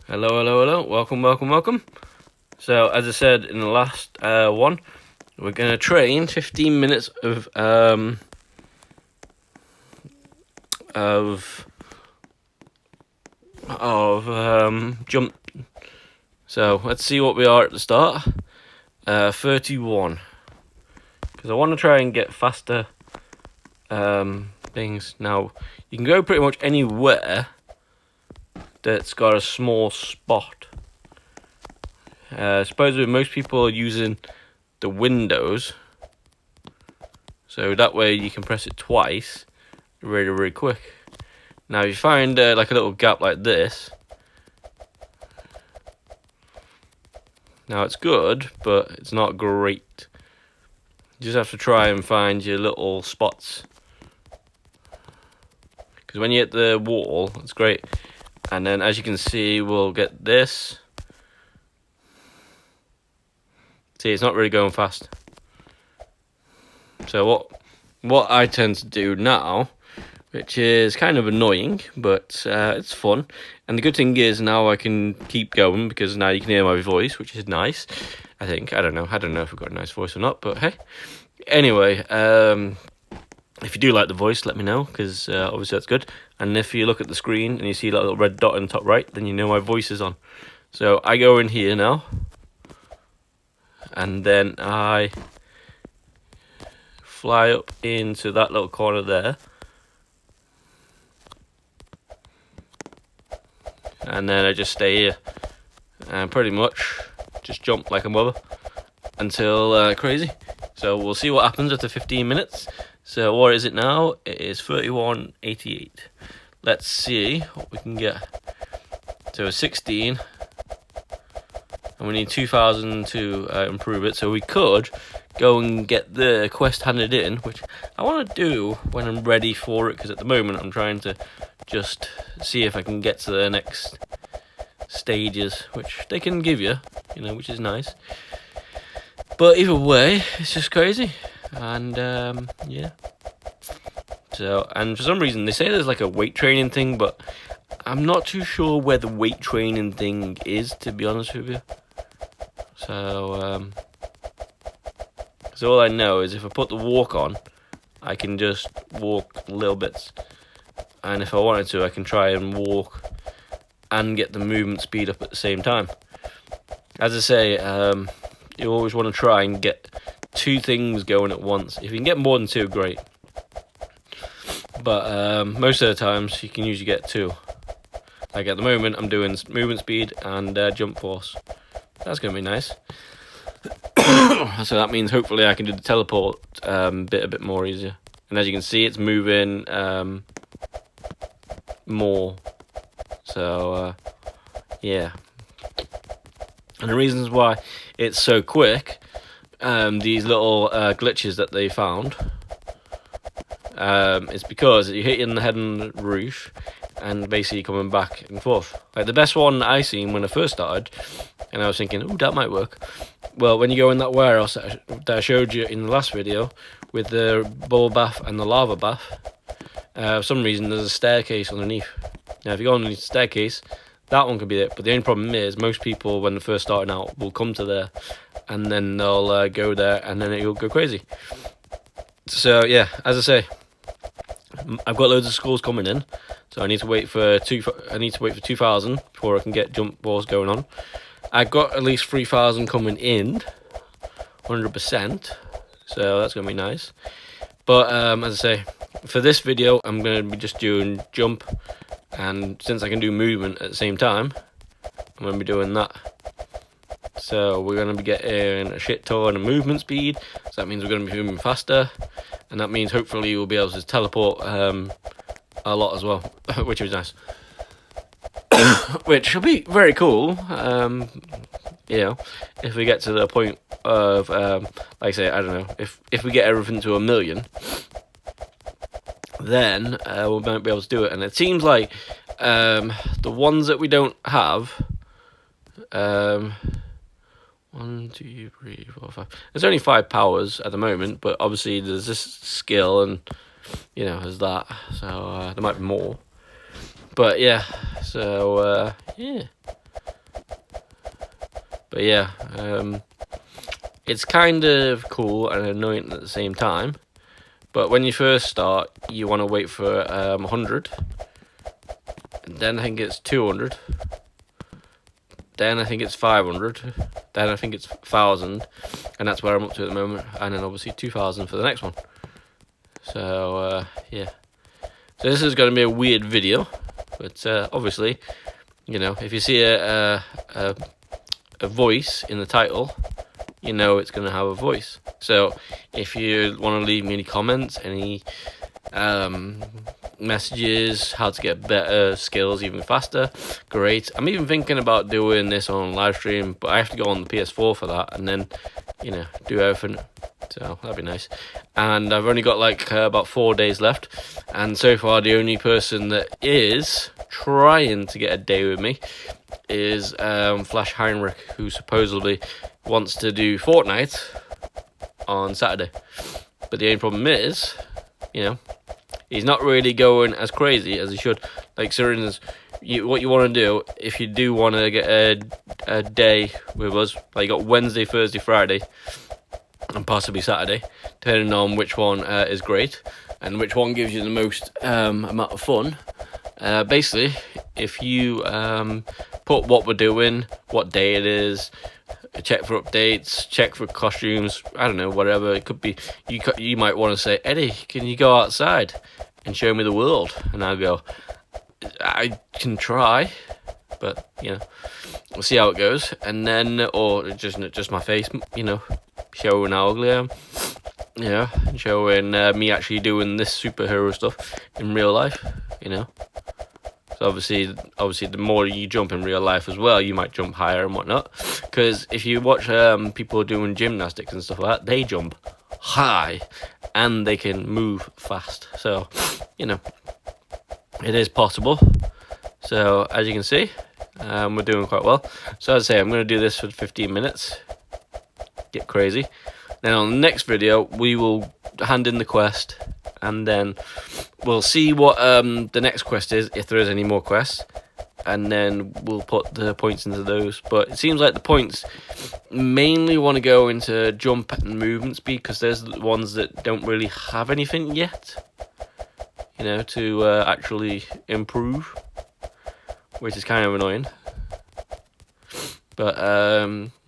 Hello, hello, hello. Welcome, welcome, welcome. So, as I said in the last one, we're going to train 15 minutes of jump. So, let's see what we are at the start. 31. Because I want to try and get faster things. Now, you can go pretty much anywhere that's got a small spot. Supposedly most people are using the windows, so that way you can press it twice really, really quick. Now if you find like a little gap like this, now it's good, but it's not great. You just have to try and find your little spots, because when you hit the wall, it's great. And then as you can see, we'll get this. See, it's not really going fast. So what I tend to do now, which is kind of annoying, but it's fun. And the good thing is now I can keep going, because now you can hear my voice, which is nice, I think. I don't know if I've got a nice voice or not, but hey. Anyway, if you do like the voice, let me know, because obviously that's good. And if you look at the screen and you see that little red dot in the top right, then you know my voice is on. So I go in here now, and then I fly up into that little corner there. And then I just stay here and pretty much just jump like a mother until crazy. So we'll see what happens after 15 minutes. So what is it now? It is 31.88. Let's see what we can get. So 16, and we need 2,000 to improve it. So we could go and get the quest handed in, which I want to do when I'm ready for it, because at the moment I'm trying to just see if I can get to the next stages, which they can give you, which is nice. But either way, it's just crazy. And yeah. So, and for some reason they say there's like a weight training thing, but I'm not too sure where the weight training thing is, to be honest with you. So all I know is if I put the walk on, I can just walk little bits. And if I wanted to, I can try and walk and get the movement speed up at the same time. As I say, you always want to try and get two things going at once. If you can get more than two, great. But most of the times, you can usually get two. Like at the moment, I'm doing movement speed and jump force. That's going to be nice. So that means hopefully I can do the teleport bit a bit more easier. And as you can see, it's moving more. So yeah. And the reasons why it's so quick, these little glitches that they found, is because you hit in the head on the roof and basically coming back and forth. Like the best one I seen when I first started, and I was thinking, ooh, that might work. Well, when you go in that warehouse that I showed you in the last video with the bubble bath and the lava bath, for some reason there's a staircase underneath. Now if you go underneath the staircase, that one could be it, but the only problem is most people when they're first starting out will come to there and then they'll go there and then it'll go crazy. So yeah, as I say, I've got loads of schools coming in, so I need to wait for 2,000 before I can get jump balls going on. I've got at least 3,000 coming in, 100%, so that's going to be nice. But as I say, for this video, I'm going to be just doing jump, and since I can do movement at the same time, I'm going to be doing that. So we're going to be getting a shit ton of movement speed, so that means we're going to be moving faster, and that means hopefully we'll be able to teleport a lot as well, which is nice. Which will be very cool, if we get to the point of, like I say, I don't know, if we get everything to 1 million, then we might be able to do it. And it seems like the ones that we don't have, 1, 2, 3, 4, 5. There's only 5 powers at the moment, but obviously there's this skill and there's that, so there might be more. But yeah, so yeah. But yeah, it's kind of cool and annoying at the same time. But when you first start, you want to wait for 100. And then I think it's 200. Then I think it's 500. Then I think it's 1,000. And that's where I'm up to at the moment. And then obviously 2,000 for the next one. So, yeah. So this is going to be a weird video. But obviously, you know, if you see a voice in the title, you know it's going to have a voice. So if you want to leave me any comments, any messages, how to get better skills even faster, great. I'm even thinking about doing this on live stream, but I have to go on the PS4 for that, and then, you know, do everything. So that'd be nice. And I've only got like about 4 days left, and so far the only person that is trying to get a day with me is Flash Heinrich, who supposedly wants to do Fortnite on Saturday. But the only problem is, you know, he's not really going as crazy as he should. Like, for instance, what you want to do, if you do want to get a day with us, like you got Wednesday, Thursday, Friday, and possibly Saturday, depending on which one is great and which one gives you the most amount of fun. Basically, if you put what we're doing, what day it is, check for updates, check for costumes, I don't know, whatever it could be. You might want to say, Eddie, can you go outside and show me the world? And I'll go, I can try, but, you know, we'll see how it goes. And then, or just my face, you know, showing how ugly I am, you know, showing me actually doing this superhero stuff in real life, you know. So obviously, the more you jump in real life as well, you might jump higher and whatnot. Because if you watch people doing gymnastics and stuff like that, they jump high and they can move fast. So, you know, it is possible. So as you can see, we're doing quite well. So as I say, I'm going to do this for 15 minutes. Get crazy. Then on the next video, we will hand in the quest. And then we'll see what the next quest is, if there is any more quests, and then we'll put the points into those. But it seems like the points mainly want to go into jump and movement speed, because there's the ones that don't really have anything yet, you know, to actually improve, which is kind of annoying. But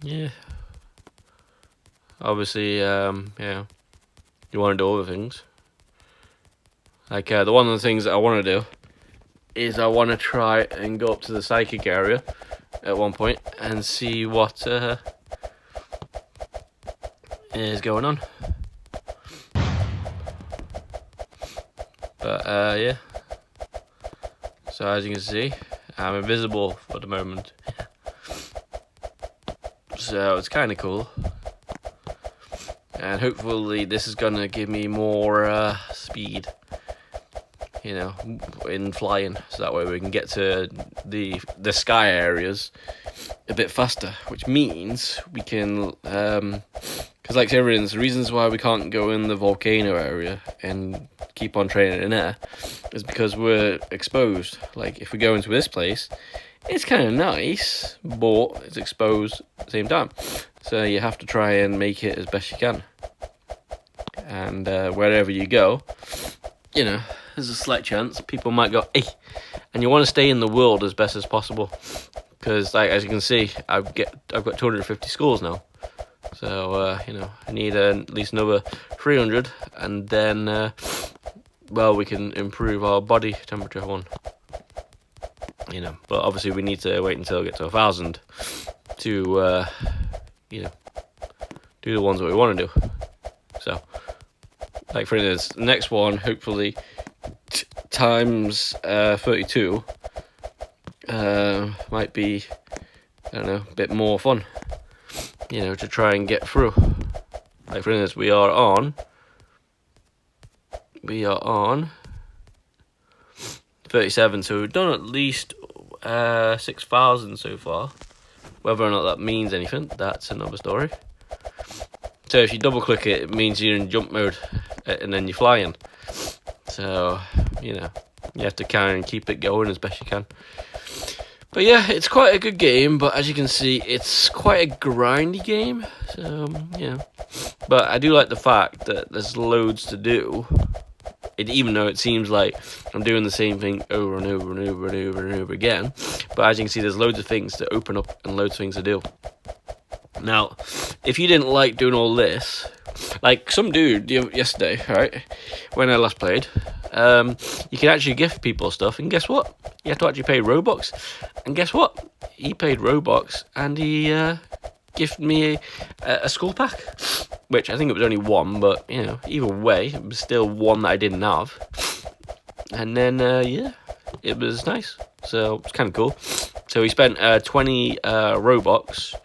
yeah, obviously, yeah, you want to do other things. Like, one of the things that I want to do is I want to try and go up to the psychic area at one point and see what is going on. But, yeah. So, as you can see, I'm invisible for the moment. So, it's kind of cool. And hopefully this is going to give me more speed, you know, in flying, so that way we can get to the sky areas a bit faster, which means we can, because like everyone's, the reasons why we can't go in the volcano area and keep on training in air is because we're exposed. Like, if we go into this place, it's kind of nice, but it's exposed at the same time, so you have to try and make it as best you can. And wherever you go, you know, there's a slight chance people might go, hey, and you want to stay in the world as best as possible, because, like, as you can see, I've got 250 skulls now. So you know, I need at least another 300, and then well, we can improve our body temperature one, you know. But obviously we need to wait until we get to 1,000 to you know, do the ones that we want to do. So, like, for instance, the next one, hopefully times 32 might be, I don't know, a bit more fun, you know, to try and get through. Like, for instance, we are on 37, so we've done at least 6,000 so far. Whether or not that means anything, that's another story. So if you double click it, it means you're in jump mode, and then you're flying. So, you know, you have to kind of keep it going as best you can. But yeah, it's quite a good game, but as you can see, it's quite a grindy game. So, yeah. But I do like the fact that there's loads to do. Even though it seems like I'm doing the same thing over and over and over and over and over again. But as you can see, there's loads of things to open up and loads of things to do. Now, if you didn't like doing all this, like some dude yesterday, right, when I last played, you can actually gift people stuff, and guess what? You have to actually pay Robux. And guess what? He paid Robux, and he gifted me a skull pack, which I think it was only one, but, you know, either way, it was still one that I didn't have. And then, yeah, it was nice. So, it's kind of cool. So, he spent 20 Robux,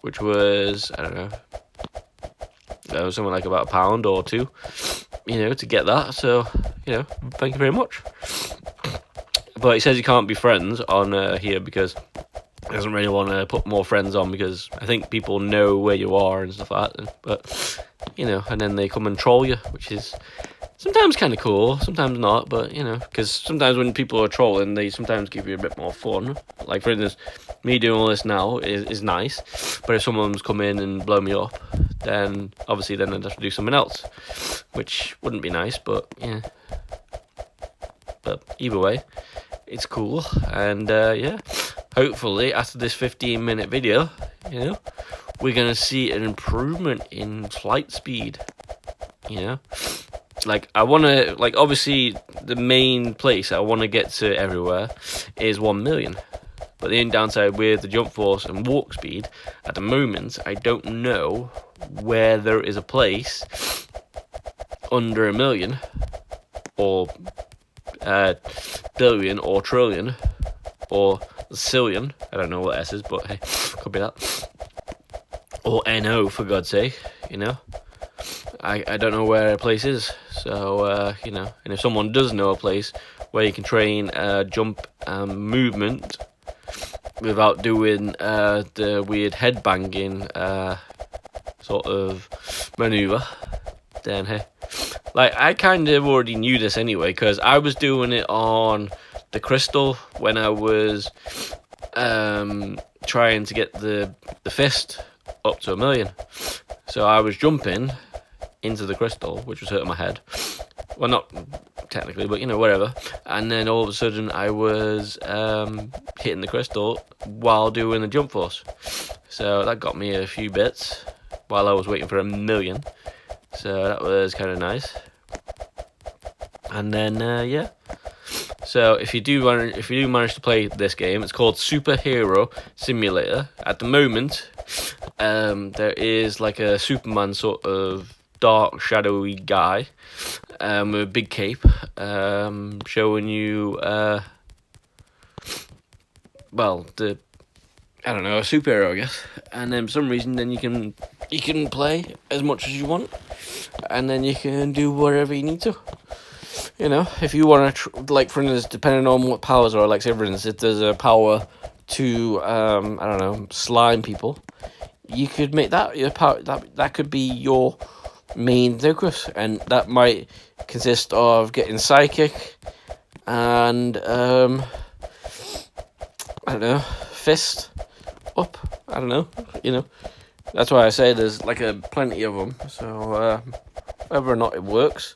which was, I don't know, something like about £1 or £2, you know, to get that. So, you know, thank you very much. But he says he can't be friends on here because he doesn't really want to put more friends on, because I think people know where you are and stuff like that. But, you know, and then they come and troll you, which is sometimes kind of cool, sometimes not. But, you know, because sometimes when people are trolling, they sometimes give you a bit more fun. Like, for instance, me doing all this now is nice. But if someone's come in and blow me up, then obviously then I'd have to do something else, which wouldn't be nice, but, yeah. But either way, it's cool. And, yeah. Hopefully, after this 15-minute video, you know, we're going to see an improvement in flight speed, you know. Like, I want to, like, obviously, the main place I want to get to everywhere is 1 million. But the only downside with the jump force and walk speed, at the moment, I don't know where there is a place under 1 million, or billion, or trillion, or zillion. I don't know what S is, but hey, could be that. Or NO, for God's sake, you know. I don't know where a place is. So, you know, and if someone does know a place where you can train jump and movement without doing the weird head banging sort of maneuver, then hey. Like, I kind of already knew this anyway, because I was doing it on the crystal when I was trying to get the fist up to 1 million. So I was jumping into the crystal, which was hurting my head. Well, not technically, but, you know, whatever. And then all of a sudden I was hitting the crystal while doing the jump force. So that got me a few bits while I was waiting for 1 million. So that was kind of nice. And then, yeah. So if you do manage to play this game, it's called Superhero Simulator. At the moment, there is like a Superman sort of dark, shadowy guy with a big cape, showing you, well, I don't know, a superhero, I guess. And then for some reason, then you can play as much as you want, and then you can do whatever you need to. You know, if you want to, like, for instance, depending on what powers are, like, say, for instance, if there's a power to, I don't know, slime people, you could make that your power. That could be your main focus, and that might consist of getting psychic and, I don't know, fist up. I don't know, you know. That's why I say there's, like, plenty of them, so, whether or not it works.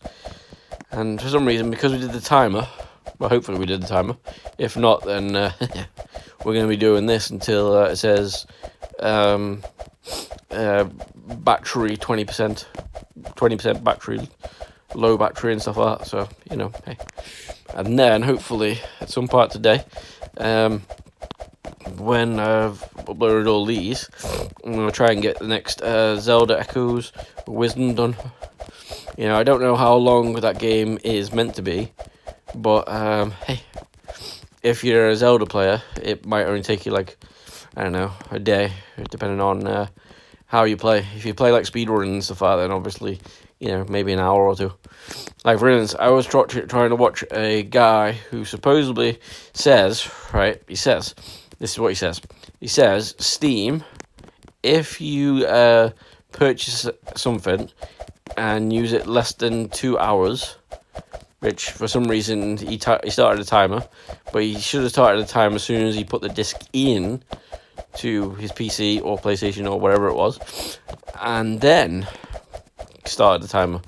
And for some reason, because we did the timer, well, hopefully we did the timer. If not, then we're going to be doing this until it says battery 20% battery, low battery and stuff like that. So, you know, hey. And then, hopefully, at some part today, when I've uploaded all these, I'm going to try and get the next Zelda Echoes Wisdom done. You know, I don't know how long that game is meant to be, but, hey, if you're a Zelda player, it might only take you, like, I don't know, a day, depending on how you play. If you play, like, speedrun and stuff like that, then obviously, you know, maybe an hour or two. Like, for instance, I was trying to watch a guy who supposedly says, right, this is what he says. He says, Steam, if you purchase something and use it less than 2 hours which for some reason he started a timer, but he should have started a timer as soon as he put the disc in to his PC or PlayStation or whatever it was, and then started the timer.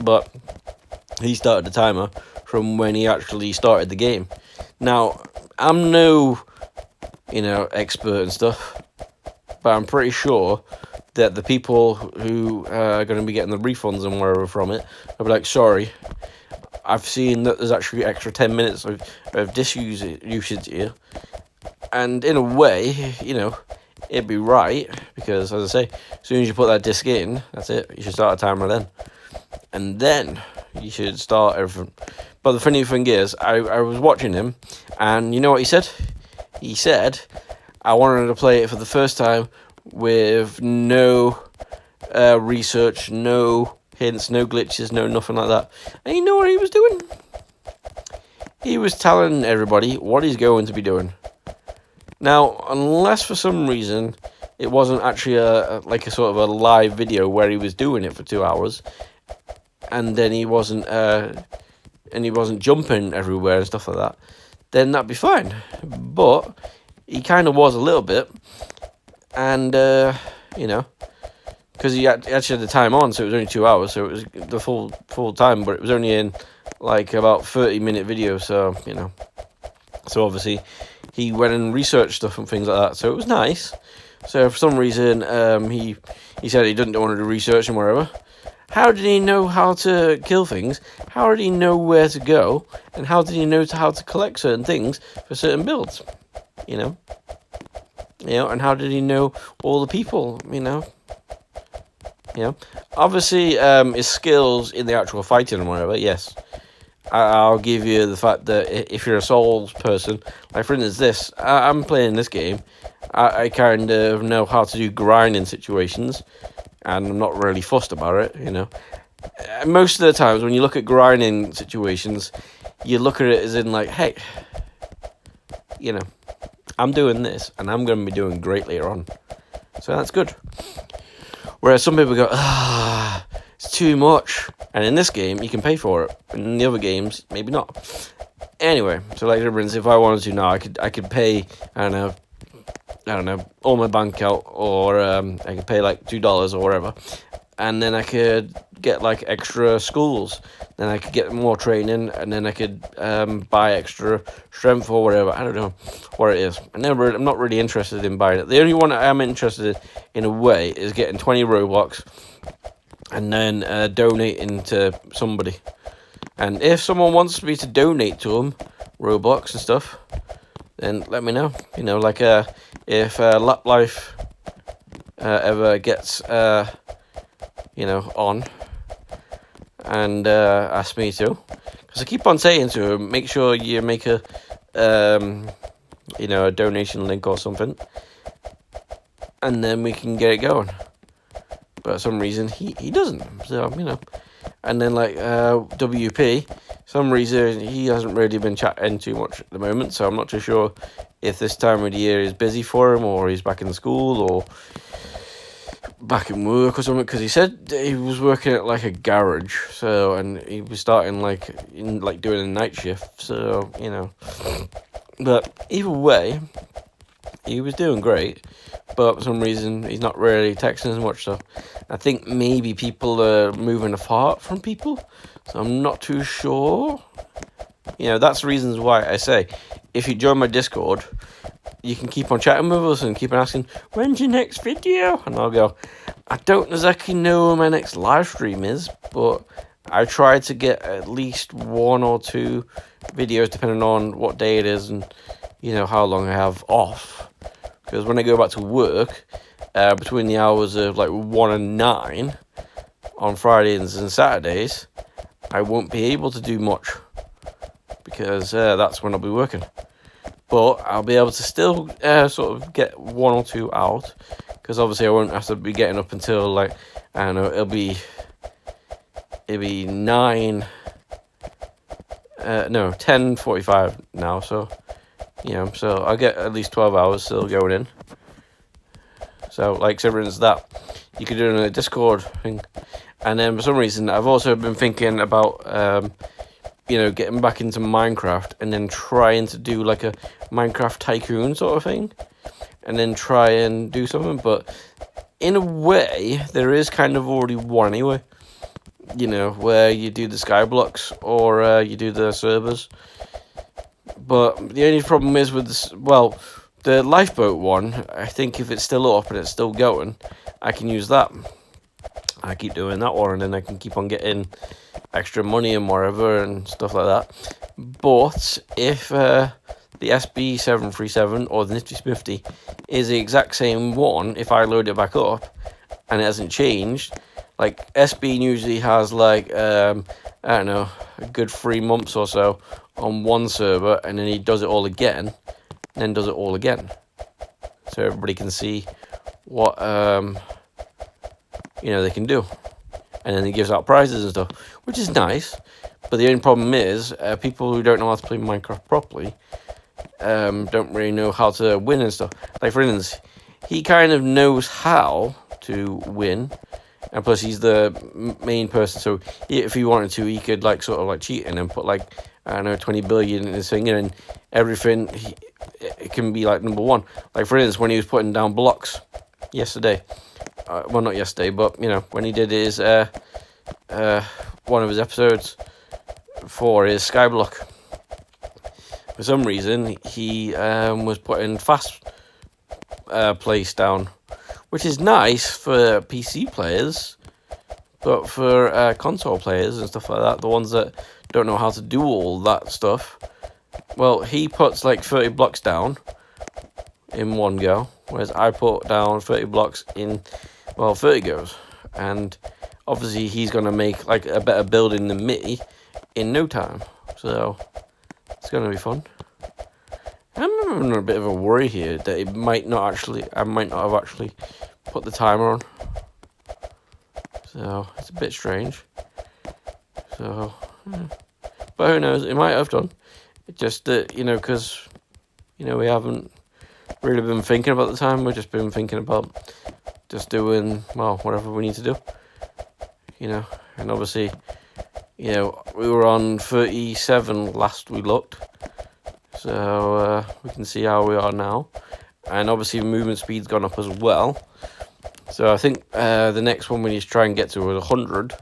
But he started the timer from when he actually started the game. Now, I'm no, expert and stuff, but I'm pretty sure that the people who are going to be getting the refunds and whatever from it will be like, sorry, I've seen that there's actually extra 10 minutes of disc usage here. And in a way, it'd be right, because, as I say, as soon as you put that disc in, that's it, you should start a timer then. And then you should start everything. But the funny thing is, I was watching him, and you know what he said? He said, I wanted to play it for the first time with no research, no hints, no glitches, no nothing like that. And you know what he was doing? He was telling everybody what he's going to be doing. Now, unless for some reason it wasn't actually a sort of a live video where he was doing it for 2 hours, and then he wasn't jumping everywhere and stuff like that, then that'd be fine. But he kind of was a little bit, and because he actually had the time on, so it was only 2 hours, so it was the full time, but it was only in like about 30-minute video, so so obviously he went and researched stuff and things like that, so it was nice. So for some reason, he said he didn't want to do research and whatever. How did he know how to kill things? How did he know where to go? And how did he know how to collect certain things for certain builds? And how did he know all the people? Obviously, his skills in the actual fighting and whatever, yes. I'll give you the fact that if you're a Souls person, like for instance I'm playing this game, I kind of know how to do grinding situations, and I'm not really fussed about it, Most of the times when you look at grinding situations, you look at it as in like, hey, I'm doing this, and I'm going to be doing great later on. So that's good. Whereas some people go, it's too much. And in this game, you can pay for it. In the other games, maybe not. Anyway, so like for instance, if I wanted to now, I could pay, I don't know, all my bank out, or I could pay like $2 or whatever, and then I could get like extra schools. Then I could get more training, and then I could buy extra strength or whatever. I don't know what it is. I'm not really interested in buying it. The only one I am interested in a way is getting 20 Robux, and then donating to somebody. And if someone wants me to donate to them Robux and stuff, then let me know. Like if Lap Life ever gets on and ask me to, because I keep on saying to him, make sure you make a a donation link or something, and then we can get it going. But for some reason he doesn't, so and then like WP, some reason he hasn't really been chatting too much at the moment, so I'm not too sure if this time of the year is busy for him, or he's back in school, or back in work or something, because he said he was working at like a garage, so, and he was starting doing a night shift, so but either way, he was doing great, but for some reason he's not really texting as much, so I think maybe people are moving apart from people, so I'm not too sure. That's the reasons why I say, if you join my Discord, you can keep on chatting with us and keep on asking, when's your next video? And I'll go, I don't exactly know when my next live stream is, but I try to get at least 1 or 2 videos depending on what day it is and, how long I have off. Because when I go back to work, between the hours of 1 and 9 on Fridays and Saturdays, I won't be able to do much, because that's when I'll be working. But I'll be able to still sort of get 1 or 2 out, because obviously I won't have to be getting up until I don't know, it'll be 10:45 now, so so I'll get at least 12 hours still going in. So for instance, that you could do in a Discord thing. And then for some reason I've also been thinking about getting back into Minecraft and then trying to do like a Minecraft Tycoon sort of thing, and then try and do something. But in a way, there is kind of already one anyway, where you do the Skyblocks or you do the servers. But the only problem is with this, well, the lifeboat one, I think if it's still up and it's still going, I can use that. I keep doing that one, and then I can keep on getting extra money and whatever and stuff like that. But if the SB737 or the Nifty Smifty is the exact same one, if I load it back up and it hasn't changed, like SB usually has like I don't know, a good 3 months or so on one server, and then he does it all again, and then does it all again, so everybody can see what they can do. And then he gives out prizes and stuff, which is nice. But the only problem is, people who don't know how to play Minecraft properly don't really know how to win and stuff. Like, for instance, he kind of knows how to win, and plus he's the main person. So if he wanted to, he could like sort of like cheat and put like, I don't know, 20 billion in his thing, and everything. It can be like number one. Like, for instance, when he was putting down blocks yesterday. Well, not yesterday, but when he did his one of his episodes for his Skyblock, for some reason he was putting fast place down, which is nice for PC players, but for console players and stuff like that, the ones that don't know how to do all that stuff, well, he puts like 30 blocks down in one go, whereas I put down 30 blocks in 30 goes. And obviously he's going to make like a better building than me in no time, so it's going to be fun. I'm having a bit of a worry here that I might not have actually put the timer on, so it's a bit strange. So but who knows, it might have done. It's just that because we haven't really been thinking about the time. We've just been thinking about just doing, whatever we need to do, and obviously, we were on 37 last we looked, so we can see how we are now, and obviously movement speed's gone up as well, so I think the next one we need to try and get to is 100,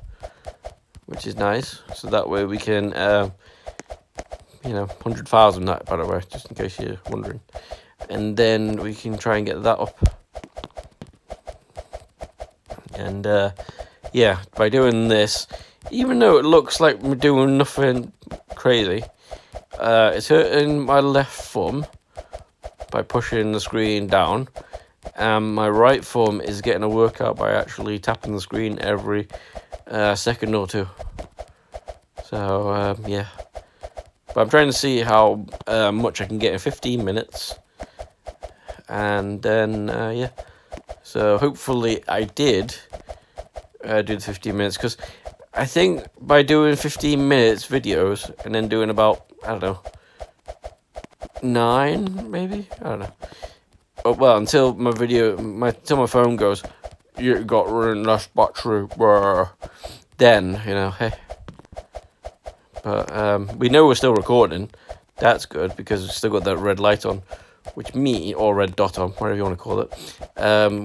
which is nice, so that way we can, 100,000, that, by the way, just in case you're wondering, and then we can try and get that up. And by doing this, even though it looks like we're doing nothing crazy, it's hurting my left thumb by pushing the screen down, and my right thumb is getting a workout by actually tapping the screen every second or two. So but I'm trying to see how much I can get in 15 minutes, and then so hopefully I did do the 15 minutes, because I think by doing 15 minutes videos and then doing about, I don't know, 9 maybe, I don't know. Oh, well, until my phone goes, you got running less battery, then hey. But we know we're still recording. That's good, because we've still got that red light on, or red dot on, whatever you want to call it,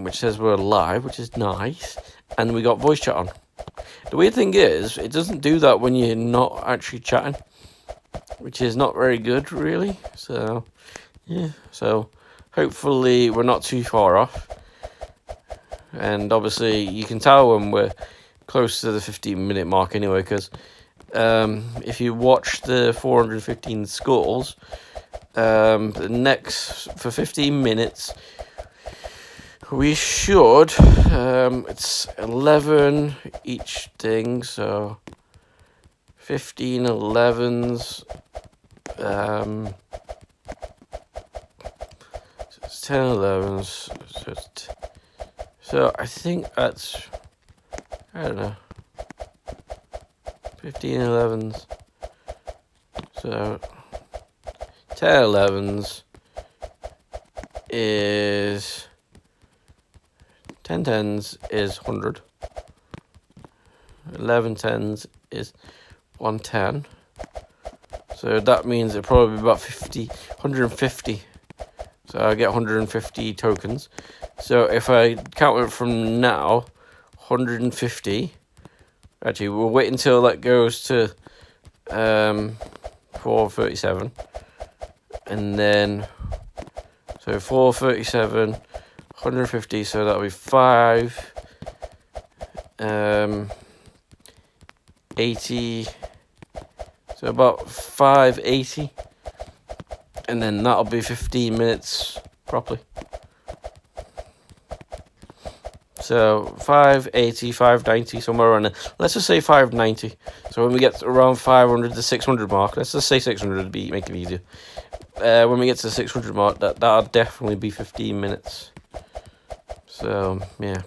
which says we're live, which is nice, and we got voice chat on. The weird thing is, it doesn't do that when you're not actually chatting, which is not very good, really. So, so hopefully we're not too far off, and obviously you can tell when we're close to the 15-minute mark anyway, because if you watch the 415 scores, the next, for 15 minutes, we should, it's 11 each thing, so 15 11s, so it's 10 11s, so I think that's, I don't know, 15 11s, so 10 11s is 10 10s is 100. 11 10s is 110. So that means it'll probably be about 150. So I get 150 tokens. So if I count it from now, 150. Actually, we'll wait until that goes to 437, and then so 437, 150. So that'll be 80. So about 580, and then that'll be 15 minutes properly. So 580, 590, somewhere around there. Let's just say 590. So when we get around 500 to 600 mark, let's just say 600 to make it easier. When we get to the 600 mark, that'll definitely be 15 minutes. So yeah.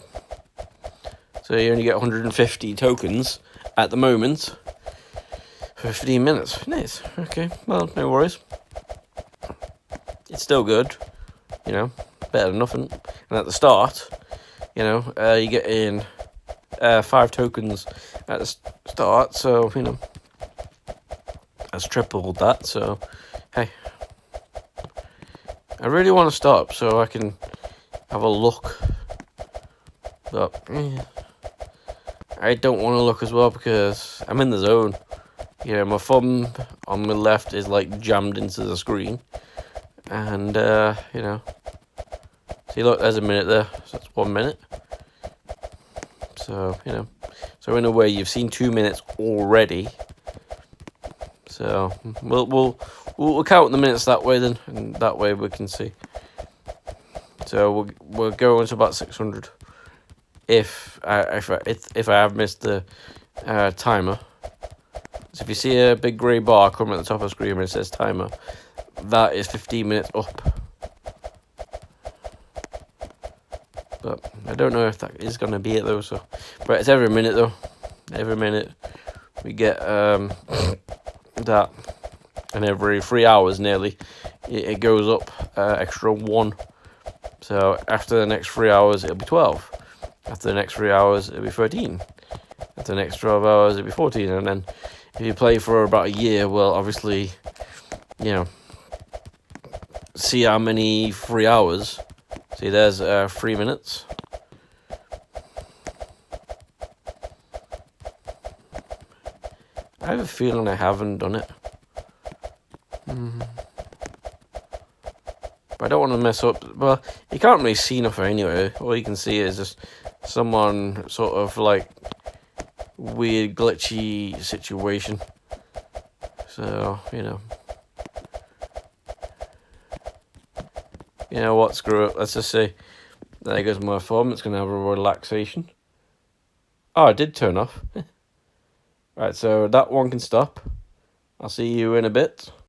So you only get 150 tokens at the moment for 15 minutes. Nice. Okay. Well, no worries. It's still good. You know, better than nothing. And at the start, you know, you get in 5 tokens at the start, so, you know, that's tripled that, so, hey. I really want to stop so I can have a look, but, yeah. I don't want to look as well because I'm in the zone. You know, my thumb on my left is, like, jammed into the screen, and, you know, see, look, there's a minute there, so that's 1 minute. So, you know, so in a way you've seen 2 minutes already. So we'll count the minutes that way then, and that way we can see. So we'll go into about 600 if I have missed the timer. So if you see a big grey bar coming at the top of the screen where it says timer, that is 15 minutes up. But I don't know if that is going to be it though. So, but it's every minute though. Every minute we get that, and every 3 hours nearly it goes up extra 1. So after the next 3 hours it'll be 12. After the next 3 hours it'll be 13. After the next 12 hours it'll be 14. And then if you play for about a year, well, obviously, you know, see how many 3 hours. See, there's 3 minutes. I have a feeling I haven't done it. But I don't want to mess up. Well, you can't really see nothing anyway. All you can see is just someone sort of like weird glitchy situation. So, you know. You know what, screw it. Let's just say, there goes my thumb. It's going to have a relaxation. Oh, it did turn off. Right, so that one can stop. I'll see you in a bit.